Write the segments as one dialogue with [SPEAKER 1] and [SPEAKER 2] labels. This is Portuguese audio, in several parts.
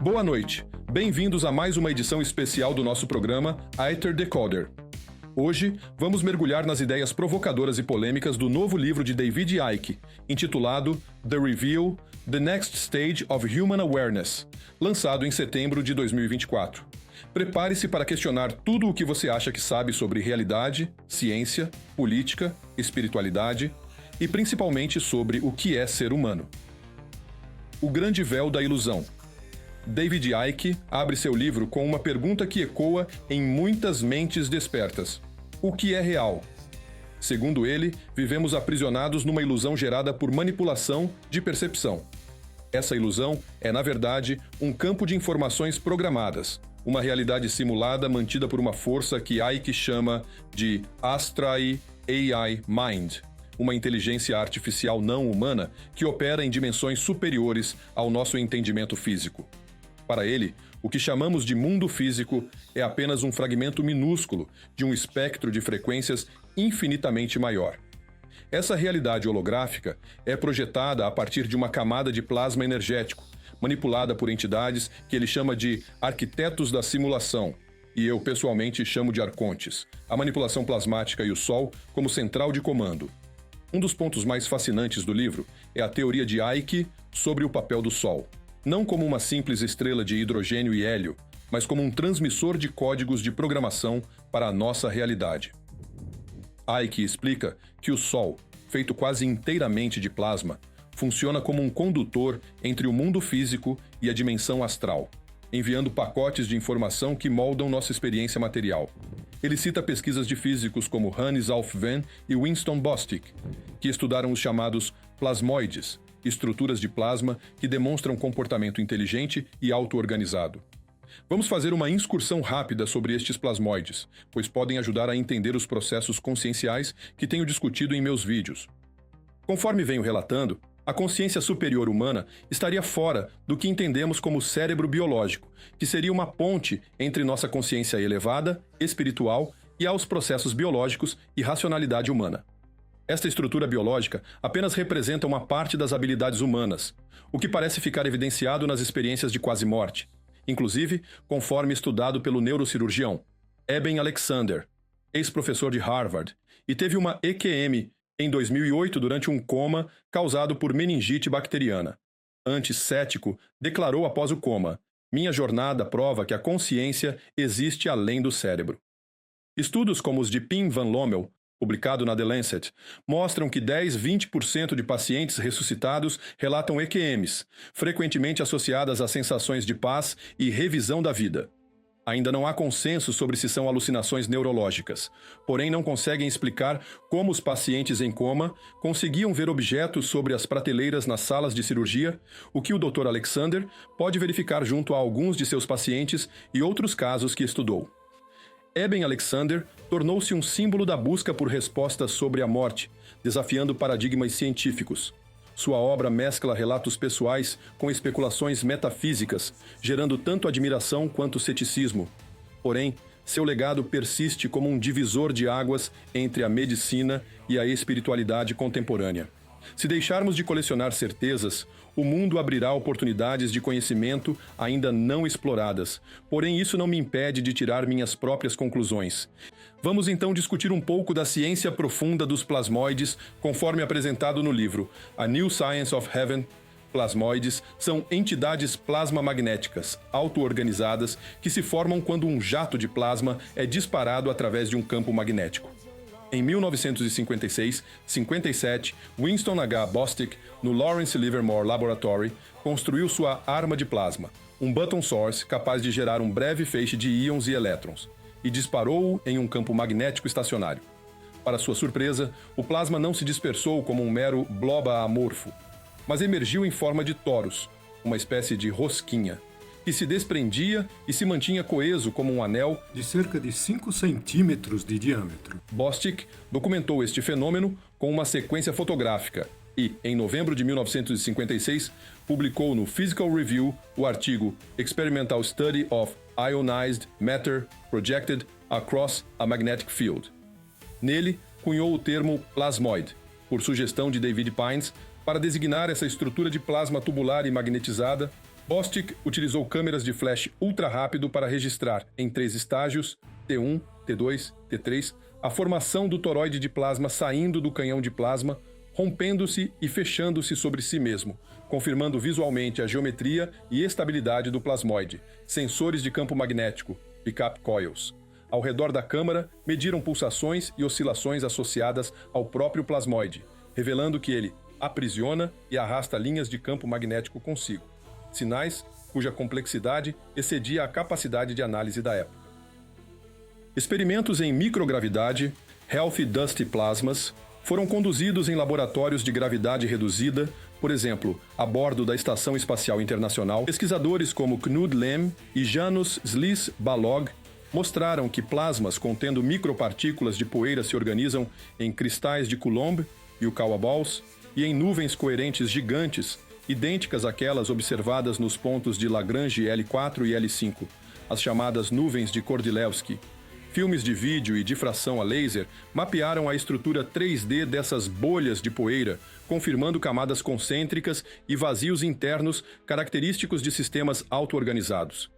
[SPEAKER 1] Boa noite, bem-vindos a mais uma edição especial do nosso programa Aether Decoder. Hoje, vamos mergulhar nas ideias provocadoras e polêmicas do novo livro de David Icke, intitulado The Reveal – The Next Stage of Human Awareness, lançado em setembro de 2024. Prepare-se para questionar tudo o que você acha que sabe sobre realidade, ciência, política, espiritualidade e principalmente sobre o que é ser humano. O Grande Véu da Ilusão. David Icke abre seu livro com uma pergunta que ecoa em muitas mentes despertas. O que é real? Segundo ele, vivemos aprisionados numa ilusão gerada por manipulação de percepção. Essa ilusão é, na verdade, um campo de informações programadas, uma realidade simulada mantida por uma força que Icke chama de Astrai AI Mind, uma inteligência artificial não humana que opera em dimensões superiores ao nosso entendimento físico. Para ele, o que chamamos de mundo físico é apenas um fragmento minúsculo de um espectro de frequências infinitamente maior. Essa realidade holográfica é projetada a partir de uma camada de plasma energético, manipulada por entidades que ele chama de arquitetos da simulação, e eu pessoalmente chamo de arcontes, a manipulação plasmática e o Sol como central de comando. Um dos pontos mais fascinantes do livro é a teoria de Icke sobre o papel do Sol. Não como uma simples estrela de hidrogênio e hélio, mas como um transmissor de códigos de programação para a nossa realidade. Icke explica que o Sol, feito quase inteiramente de plasma, funciona como um condutor entre o mundo físico e a dimensão astral, enviando pacotes de informação que moldam nossa experiência material. Ele cita pesquisas de físicos como Hannes Alfvén e Winston Bostick, que estudaram os chamados plasmoides, estruturas de plasma que demonstram comportamento inteligente e auto-organizado. Vamos fazer uma excursão rápida sobre estes plasmoides, pois podem ajudar a entender os processos conscienciais que tenho discutido em meus vídeos. Conforme venho relatando, a consciência superior humana estaria fora do que entendemos como cérebro biológico, que seria uma ponte entre nossa consciência elevada, espiritual e aos processos biológicos e racionalidade humana. Esta estrutura biológica apenas representa uma parte das habilidades humanas, o que parece ficar evidenciado nas experiências de quase morte, inclusive conforme estudado pelo neurocirurgião Eben Alexander, ex-professor de Harvard, e teve uma EQM em 2008 durante um coma causado por meningite bacteriana. Antes cético, declarou após o coma: "Minha jornada prova que a consciência existe além do cérebro." Estudos como os de Pim van Lommel, publicado na The Lancet, mostram que 10-20% de pacientes ressuscitados relatam EQMs, frequentemente associadas a sensações de paz e revisão da vida. Ainda não há consenso sobre se são alucinações neurológicas, porém não conseguem explicar como os pacientes em coma conseguiam ver objetos sobre as prateleiras nas salas de cirurgia, o que o Dr. Alexander pode verificar junto a alguns de seus pacientes e outros casos que estudou. Eben Alexander tornou-se um símbolo da busca por respostas sobre a morte, desafiando paradigmas científicos. Sua obra mescla relatos pessoais com especulações metafísicas, gerando tanto admiração quanto ceticismo. Porém, seu legado persiste como um divisor de águas entre a medicina e a espiritualidade contemporânea. Se deixarmos de colecionar certezas, o mundo abrirá oportunidades de conhecimento ainda não exploradas. Porém, isso não me impede de tirar minhas próprias conclusões. Vamos então discutir um pouco da ciência profunda dos plasmoides, conforme apresentado no livro A New Science of Heaven. Plasmoides são entidades plasmamagnéticas, auto-organizadas, que se formam quando um jato de plasma é disparado através de um campo magnético. Em 1956-57, Winston H. Bostick, no Lawrence Livermore Laboratory, construiu sua arma de plasma, um button source capaz de gerar um breve feixe de íons e elétrons, e disparou-o em um campo magnético estacionário. Para sua surpresa, o plasma não se dispersou como um mero blob amorfo, mas emergiu em forma de torus, uma espécie de rosquinha, que se desprendia e se mantinha coeso como um anel
[SPEAKER 2] de cerca de 5 centímetros de diâmetro.
[SPEAKER 1] Bostick documentou este fenômeno com uma sequência fotográfica e, em novembro de 1956, publicou no Physical Review o artigo Experimental Study of Ionized Matter Projected Across a Magnetic Field. Nele, cunhou o termo plasmoide, por sugestão de David Pines, para designar essa estrutura de plasma tubular e magnetizada Bostic utilizou câmeras de flash ultra rápido para registrar, em 3 estágios, T1, T2, T3, a formação do toroide de plasma saindo do canhão de plasma, rompendo-se e fechando-se sobre si mesmo, confirmando visualmente a geometria e estabilidade do plasmoide. Sensores de campo magnético, pickup coils. Ao redor da câmara, mediram pulsações e oscilações associadas ao próprio plasmoide, revelando que ele aprisiona e arrasta linhas de campo magnético consigo. Sinais cuja complexidade excedia a capacidade de análise da época. Experimentos em microgravidade, Healthy Dusty Plasmas, foram conduzidos em laboratórios de gravidade reduzida, por exemplo, a bordo da Estação Espacial Internacional. Pesquisadores como Knud Lem e Janusz Sliss-Balog mostraram que plasmas contendo micropartículas de poeira se organizam em cristais de Coulomb e o Balls e em nuvens coerentes gigantes, idênticas àquelas observadas nos pontos de Lagrange L4 e L5, as chamadas nuvens de Kordylewski. Filmes de vídeo e difração a laser mapearam a estrutura 3D dessas bolhas de poeira, confirmando camadas concêntricas e vazios internos característicos de sistemas auto-organizados.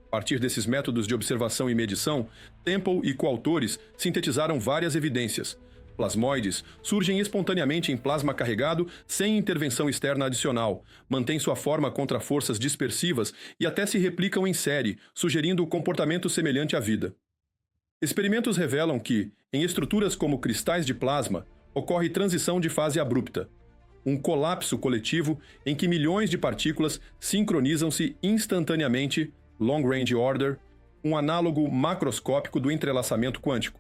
[SPEAKER 1] A partir desses métodos de observação e medição, Temple e coautores sintetizaram várias evidências. Plasmoides surgem espontaneamente em plasma carregado sem intervenção externa adicional, mantêm sua forma contra forças dispersivas e até se replicam em série, sugerindo comportamento semelhante à vida. Experimentos revelam que, em estruturas como cristais de plasma, ocorre transição de fase abrupta, um colapso coletivo em que milhões de partículas sincronizam-se instantaneamente, long range order, um análogo macroscópico do entrelaçamento quântico.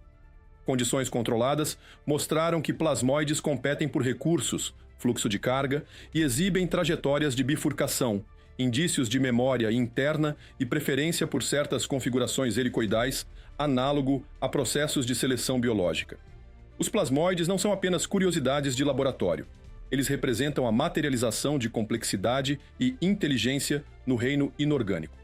[SPEAKER 1] Condições controladas mostraram que plasmoides competem por recursos, fluxo de carga, e exibem trajetórias de bifurcação, indícios de memória interna e preferência por certas configurações helicoidais, análogo a processos de seleção biológica. Os plasmoides não são apenas curiosidades de laboratório. Eles representam a materialização de complexidade e inteligência no reino inorgânico.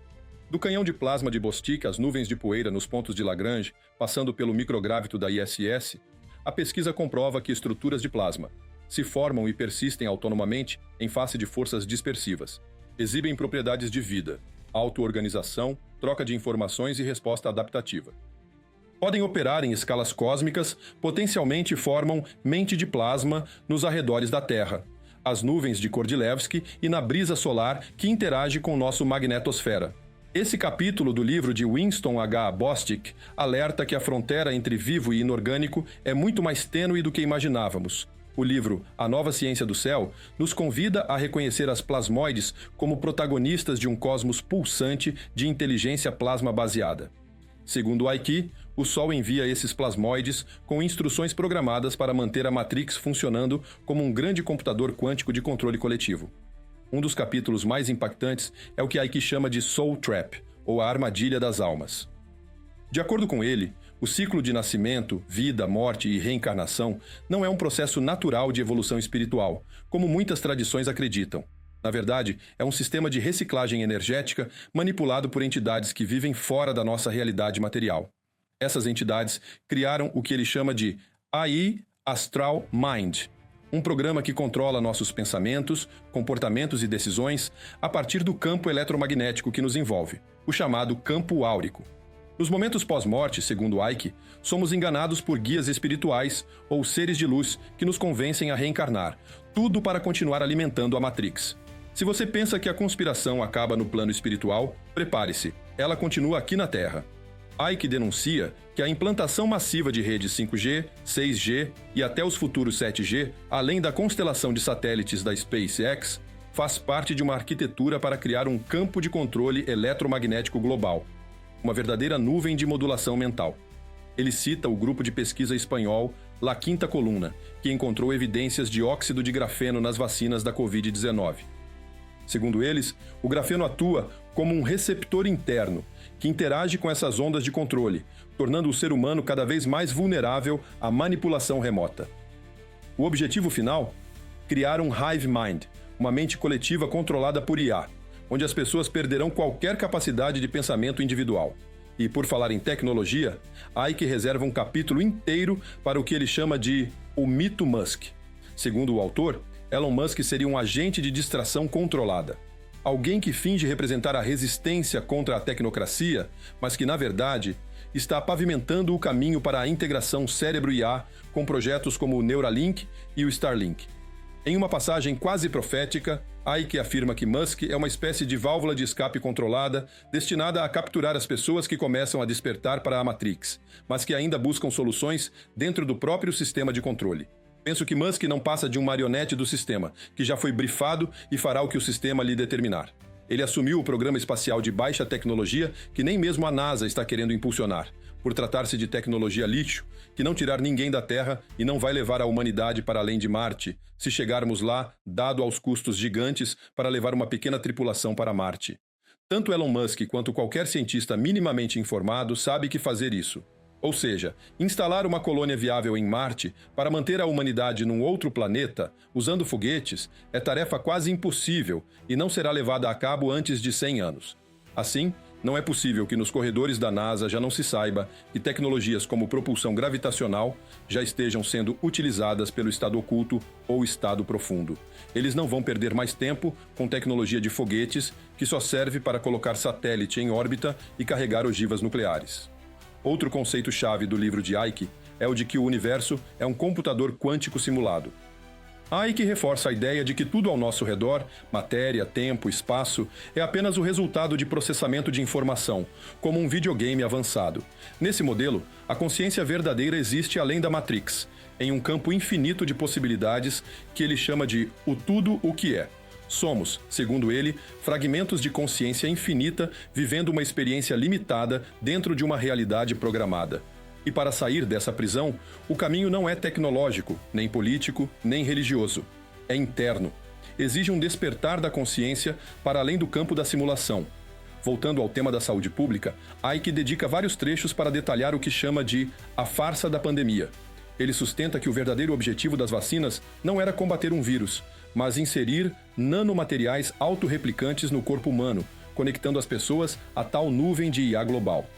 [SPEAKER 1] Do canhão de plasma de Bostic às nuvens de poeira nos pontos de Lagrange, passando pelo microgravito da ISS, a pesquisa comprova que estruturas de plasma se formam e persistem autonomamente em face de forças dispersivas. Exibem propriedades de vida, auto-organização, troca de informações e resposta adaptativa. Podem operar em escalas cósmicas, potencialmente formam mente de plasma nos arredores da Terra, as nuvens de Kordylewski e na brisa solar que interage com nosso magnetosfera. Esse capítulo do livro de Winston H. Bostic alerta que a fronteira entre vivo e inorgânico é muito mais tênue do que imaginávamos. O livro A Nova Ciência do Céu nos convida a reconhecer as plasmoides como protagonistas de um cosmos pulsante de inteligência plasma baseada. Segundo o Aiki, o Sol envia esses plasmoides com instruções programadas para manter a Matrix funcionando como um grande computador quântico de controle coletivo. Um dos capítulos mais impactantes é o que Aiki chama de Soul Trap, ou a armadilha das almas. De acordo com ele, o ciclo de nascimento, vida, morte e reencarnação não é um processo natural de evolução espiritual, como muitas tradições acreditam. Na verdade, é um sistema de reciclagem energética manipulado por entidades que vivem fora da nossa realidade material. Essas entidades criaram o que ele chama de AI Astral Mind, um programa que controla nossos pensamentos, comportamentos e decisões a partir do campo eletromagnético que nos envolve, o chamado campo áurico. Nos momentos pós-morte, segundo Aiki, somos enganados por guias espirituais ou seres de luz que nos convencem a reencarnar, tudo para continuar alimentando a Matrix. Se você pensa que a conspiração acaba no plano espiritual, prepare-se, ela continua aqui na Terra. Aiki denuncia que a implantação massiva de redes 5G, 6G e até os futuros 7G, além da constelação de satélites da SpaceX, faz parte de uma arquitetura para criar um campo de controle eletromagnético global, uma verdadeira nuvem de modulação mental. Ele cita o grupo de pesquisa espanhol La Quinta Columna, que encontrou evidências de óxido de grafeno nas vacinas da Covid-19. Segundo eles, o grafeno atua como um receptor interno, que interage com essas ondas de controle, tornando o ser humano cada vez mais vulnerável à manipulação remota. O objetivo final? Criar um hive mind, uma mente coletiva controlada por IA, onde as pessoas perderão qualquer capacidade de pensamento individual. E por falar em tecnologia, Aiki reserva um capítulo inteiro para o que ele chama de o mito Musk. Segundo o autor, Elon Musk seria um agente de distração controlada. alguém que finge representar a resistência contra a tecnocracia, mas que, na verdade, está pavimentando o caminho para a integração cérebro-IA com projetos como o Neuralink e o Starlink. Em uma passagem quase profética, Icke afirma que Musk é uma espécie de válvula de escape controlada destinada a capturar as pessoas que começam a despertar para a Matrix, mas que ainda buscam soluções dentro do próprio sistema de controle. Penso que Musk não passa de um marionete do sistema, que já foi brifado e fará o que o sistema lhe determinar. Ele assumiu o programa espacial de baixa tecnologia que nem mesmo a NASA está querendo impulsionar, por tratar-se de tecnologia lixo, que não tirar ninguém da Terra e não vai levar a humanidade para além de Marte, se chegarmos lá, dado aos custos gigantes para levar uma pequena tripulação para Marte. Tanto Elon Musk quanto qualquer cientista minimamente informado sabe que fazer isso. Ou seja, instalar uma colônia viável em Marte para manter a humanidade num outro planeta, usando foguetes, é tarefa quase impossível e não será levada a cabo antes de 100 anos. Assim, não é possível que nos corredores da NASA já não se saiba que tecnologias como propulsão gravitacional já estejam sendo utilizadas pelo estado oculto ou estado profundo. Eles não vão perder mais tempo com tecnologia de foguetes que só serve para colocar satélite em órbita e carregar ogivas nucleares. Outro conceito-chave do livro de Icke é o de que o universo é um computador quântico simulado. Icke reforça a ideia de que tudo ao nosso redor, matéria, tempo, espaço, é apenas o resultado de processamento de informação, como um videogame avançado. Nesse modelo, a consciência verdadeira existe além da Matrix, em um campo infinito de possibilidades que ele chama de o tudo o que é. Somos, segundo ele, fragmentos de consciência infinita vivendo uma experiência limitada dentro de uma realidade programada. E para sair dessa prisão, o caminho não é tecnológico, nem político, nem religioso. É interno. Exige um despertar da consciência para além do campo da simulação. Voltando ao tema da saúde pública, Icke dedica vários trechos para detalhar o que chama de a farsa da pandemia. Ele sustenta que o verdadeiro objetivo das vacinas não era combater um vírus, mas inserir nanomateriais autorreplicantes no corpo humano, conectando as pessoas a tal nuvem de IA global.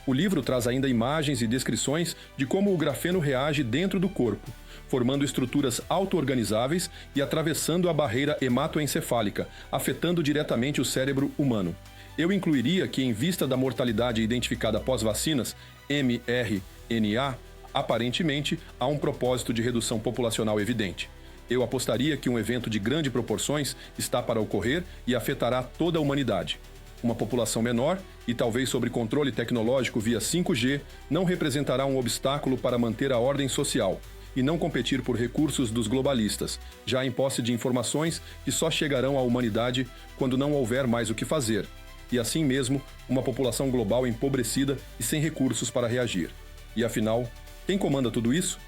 [SPEAKER 1] O livro traz ainda imagens e descrições de como o grafeno reage dentro do corpo, formando estruturas auto-organizáveis e atravessando a barreira hematoencefálica, afetando diretamente o cérebro humano. Eu incluiria que, em vista da mortalidade identificada pós-vacinas, mRNA, aparentemente há um propósito de redução populacional evidente. Eu apostaria que um evento de grandes proporções está para ocorrer e afetará toda a humanidade. Uma população menor e talvez sob controle tecnológico via 5G não representará um obstáculo para manter a ordem social e não competir por recursos dos globalistas, já em posse de informações que só chegarão à humanidade quando não houver mais o que fazer, e assim mesmo uma população global empobrecida e sem recursos para reagir. E afinal, quem comanda tudo isso?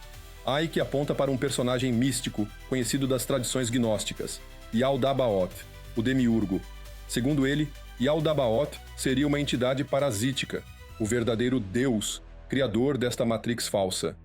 [SPEAKER 1] Icke aponta para um personagem místico, conhecido das tradições gnósticas, Yaldabaoth, o Demiurgo. Segundo ele, Yaldabaoth seria uma entidade parasítica, o verdadeiro Deus, criador desta Matrix falsa.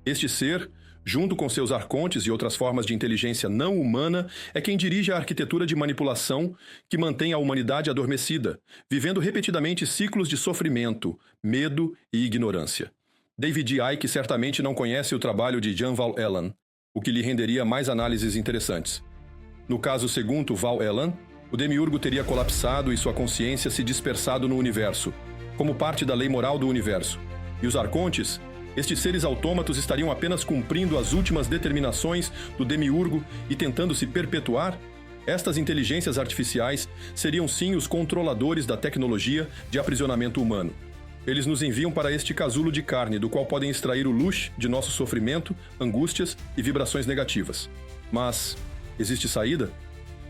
[SPEAKER 1] Este ser, junto com seus arcontes e outras formas de inteligência não humana, é quem dirige a arquitetura de manipulação que mantém a humanidade adormecida, vivendo repetidamente ciclos de sofrimento, medo e ignorância. David Icke certamente não conhece o trabalho de Jan Val Elan, o que lhe renderia mais análises interessantes. No caso segundo Val Elan, o Demiurgo teria colapsado e sua consciência se dispersado no universo, como parte da lei moral do universo. E os arcontes, estes seres autômatos estariam apenas cumprindo as últimas determinações do Demiurgo e tentando se perpetuar? Estas inteligências artificiais seriam sim os controladores da tecnologia de aprisionamento humano. Eles nos enviam para este casulo de carne, do qual podem extrair o luxo de nosso sofrimento, angústias e vibrações negativas. Mas, existe saída?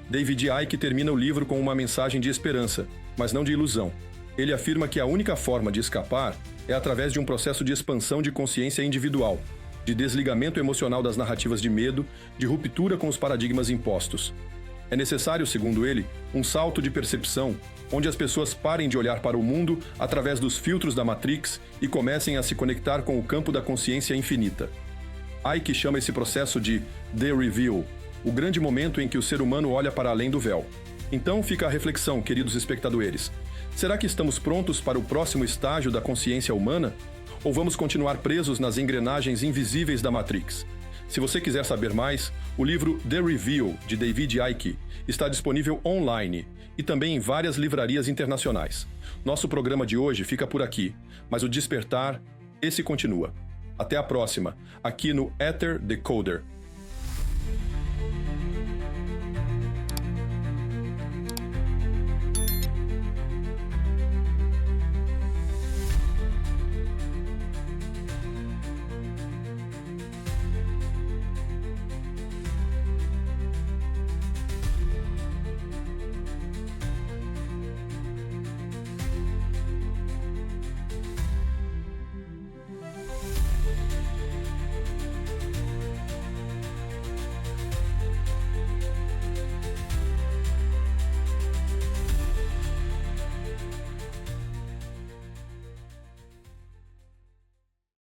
[SPEAKER 1] David Icke termina o livro com uma mensagem de esperança, mas não de ilusão. Ele afirma que a única forma de escapar é através de um processo de expansão de consciência individual, de desligamento emocional das narrativas de medo, de ruptura com os paradigmas impostos. É necessário, segundo ele, um salto de percepção, onde as pessoas parem de olhar para o mundo através dos filtros da Matrix e comecem a se conectar com o campo da consciência infinita. Icke chama esse processo de The Reveal, o grande momento em que o ser humano olha para além do véu. Então fica a reflexão, queridos espectadores. Será que estamos prontos para o próximo estágio da consciência humana? Ou vamos continuar presos nas engrenagens invisíveis da Matrix? Se você quiser saber mais, o livro The Reveal, de David Icke, está disponível online e também em várias livrarias internacionais. Nosso programa de hoje fica por aqui, mas o despertar, esse continua. Até a próxima, aqui no Ether Decoder.